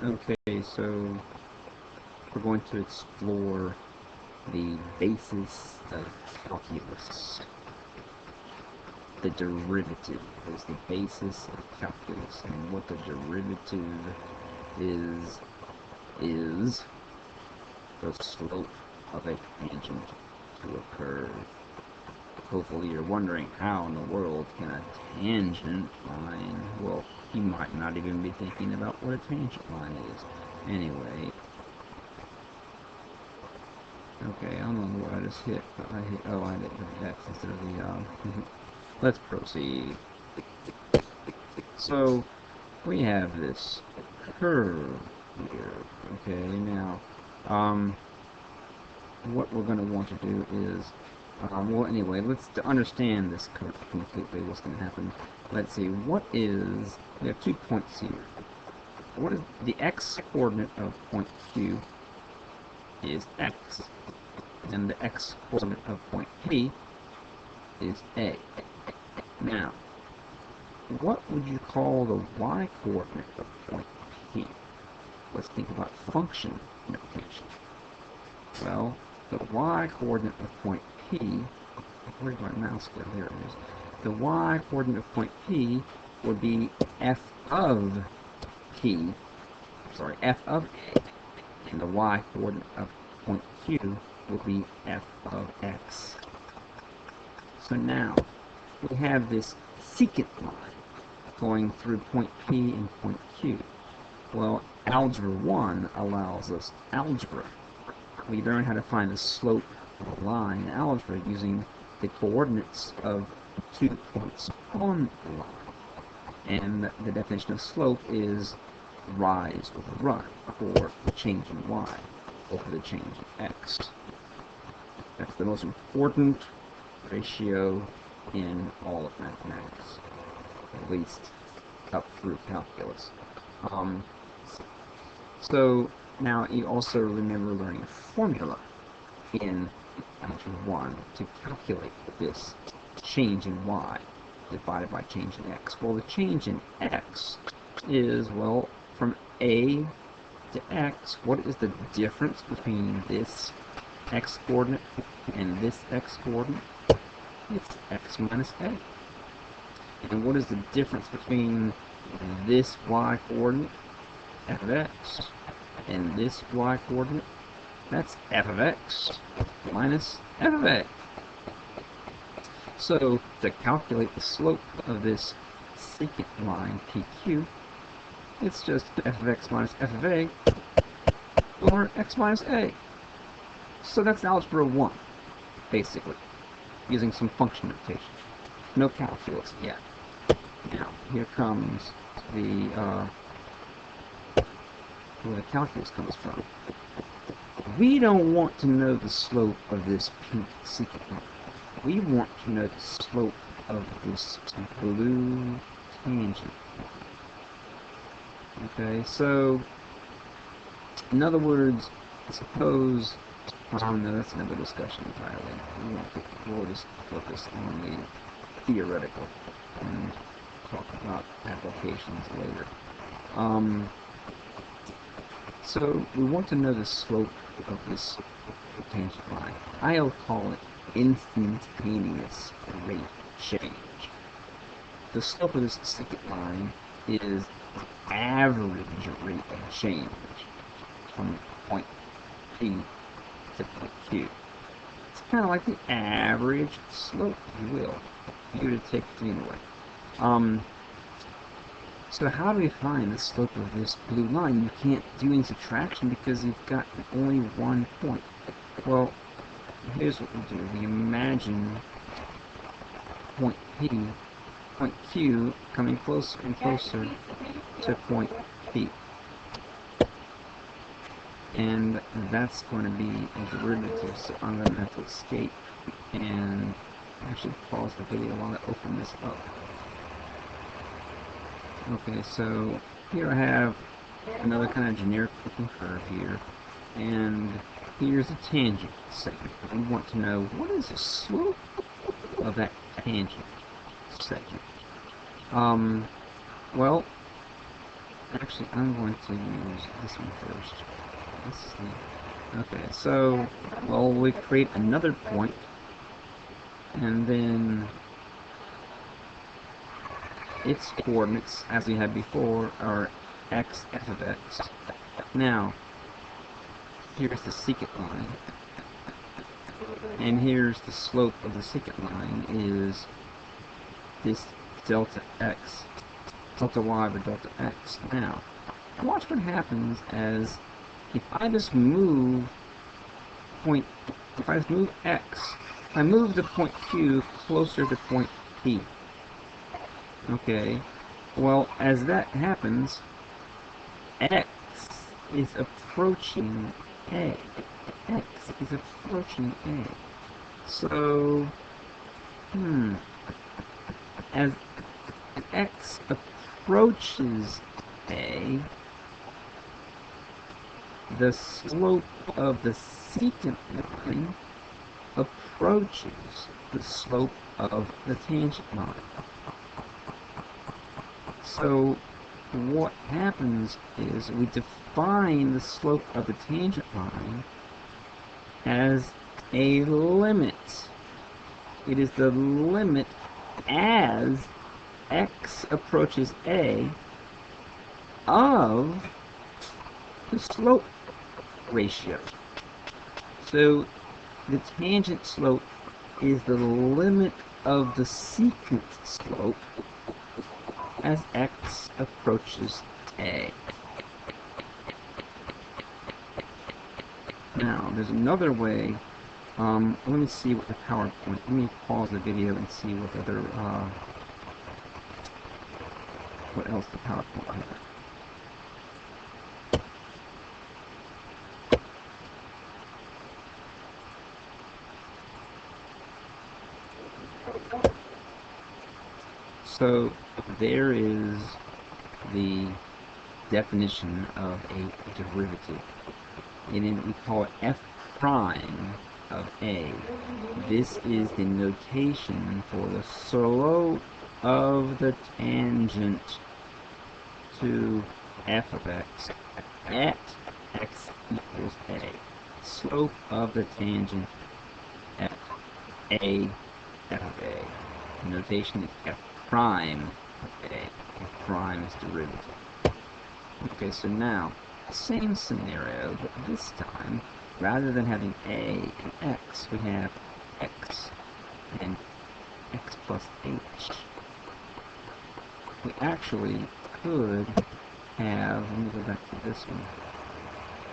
Okay, so we're going to explore the basis of calculus. The derivative is the basis of calculus, and what the derivative is the slope of a tangent to a curve. Hopefully you're wondering, how in the world can a tangent line, well, you might not even be thinking about what a tangent line is. Anyway, okay, I don't know what I just hit, but I hit, oh, I hit the X instead of the, let's proceed. So, we have this curve here, okay, now, what we're going to want to do is, well, anyway, let's to understand this curve completely, what's going to happen. Let's see, we have 2 points here. What is the x-coordinate of point Q is x, and the x-coordinate of point P is A. Now, what would you call the y-coordinate of point P? Let's think about function notation. Well, the y-coordinate of point P, where'd my mouse go? There it is. The y-coordinate of point P would be f of P, sorry, f of A, and the y-coordinate of point Q will be f of x. So now, we have this secant line going through point P and point Q. Well, Algebra 1 allows us algebra. We learn how to find the slope of a line in algebra using the coordinates of 2 points on the line. And the definition of slope is rise over run, or the change in y over the change in x. That's the most important ratio in all of mathematics, at least up through calculus. So now you also remember learning a formula in Algebra 1 to calculate this change in y divided by change in x. Well, the change in x is, well, from a to x, what is the difference between this x-coordinate and this x-coordinate? It's x minus a. And what is the difference between this y-coordinate, f of x, and this y-coordinate? That's f of x minus f of a. So, to calculate the slope of this secant line PQ, it's just f of x minus f of a, or x minus a. So that's Algebra 1, basically, using some function notation. No calculus yet. Now, here comes where the calculus comes from. We don't want to know the slope of this pink secant line. We want to know the slope of this blue tangent. Okay, so, in other words, suppose, no, that's another discussion entirely. We'll just focus on the theoretical and talk about applications later. So we want to know the slope of this tangent line. I'll call it instantaneous rate change. The slope of this secant line is the average rate of change from point P to point Q. It's kind of like the average slope, if you will, if you were to take it anyway. So how do we find the slope of this blue line? You can't do any subtraction because you've got only one point. Well, here's what we do. We imagine point P, point Q coming closer and closer to point P. And that's going to be a derivative, so I'm going to have to escape and actually pause the video while I open this up. Okay, so here I have another kind of generic looking curve here, and here's a tangent segment. We want to know what is the slope of that tangent segment. Well, Actually, I'm going to use this one first. Let's see. Okay, so, well, we create another point, and then its coordinates, as we had before, are x, f of x. Now, here's the secant line, and here's the slope of the secant line is this delta x, delta y over delta x. Now, watch what happens as if I just move x, if I move the point Q closer to point P. Okay, well, as that happens, x is approaching A. X is approaching A. So, as x approaches A, the slope of the secant line approaches the slope of the tangent line. So what happens is we define the slope of the tangent line as a limit. It is the limit as x approaches A of the slope ratio. So the tangent slope is the limit of the secant slope as x approaches A. Now, there's another way. Let me see what the PowerPoint. Let me pause the video and see what other, what else the PowerPoint has. So there is the definition of a derivative. And we call it f prime of A. This is the notation for the slope of the tangent to f of x at x equals A. Slope of the tangent at A f of A. The notation is f prime of A. F prime is derivative. Okay, so now, same scenario, but this time, rather than having A and x, we have x and x plus h. We actually could have, let me go back to this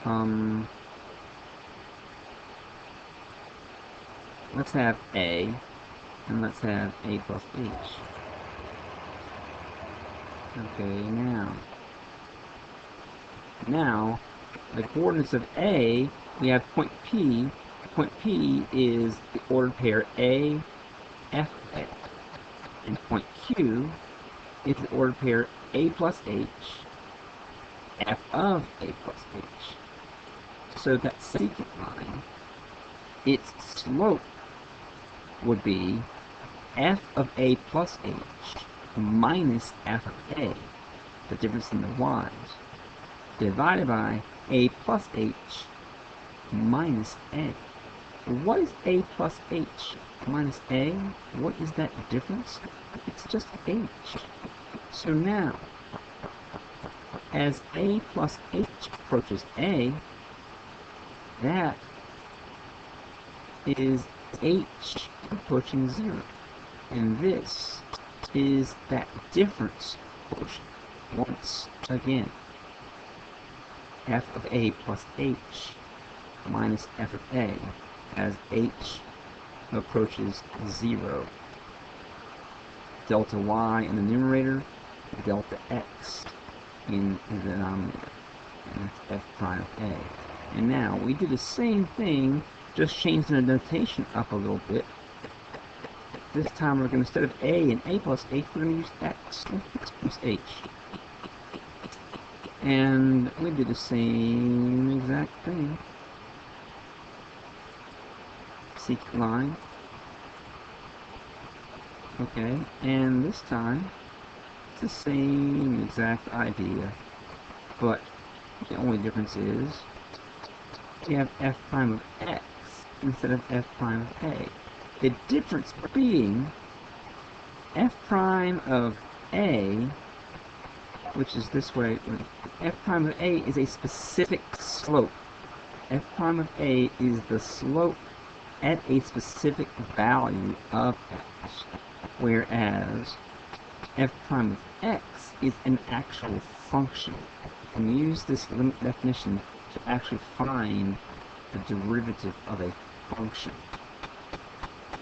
one. Let's have A, and let's have A plus h. Okay, now, the coordinates of A, we have point P. Point P is the ordered pair A, F, A. And point Q is the ordered pair A plus H, F of A plus H. So that secant line, its slope would be F of A plus H minus F of A, the difference in the y's, divided by A plus H minus A. What is A plus H minus A? What is that difference? It's just H. So now, as A plus H approaches A, that is H approaching 0. And this is that difference quotient. Once again, f of A plus H minus f of A as H approaches 0. Delta y in the numerator, delta x in the denominator. And that's f prime of A. And now we do the same thing, just change the notation up a little bit. This time we're going to, instead of A and A plus H, we're going to use X plus H. And we do the same exact thing. Secant line. Okay, and this time, it's the same exact idea. but the only difference is we have f prime of x instead of f prime of a. The difference being f prime of a, which is this way, f prime of a is a specific slope. F prime of a is the slope at a specific value of x, whereas f prime of x is an actual function. You can use this limit definition to actually find the derivative of a function,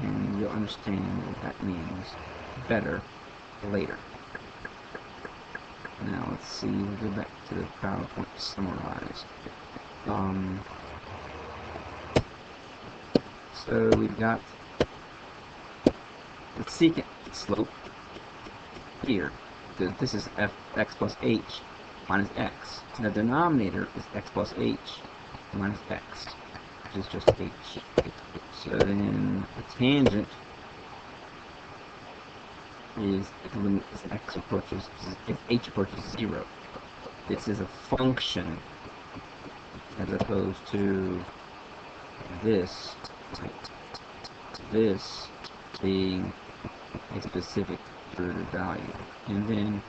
and you'll understand what that means better later. Now let's see, we'll go back to the PowerPoint to summarize. So we've got the secant slope here. This is x plus h minus x. The denominator is x plus h minus x, which is just h. So then the tangent is as x approaches, if h approaches 0. This is a function as opposed to this being a specific derivative value. And then,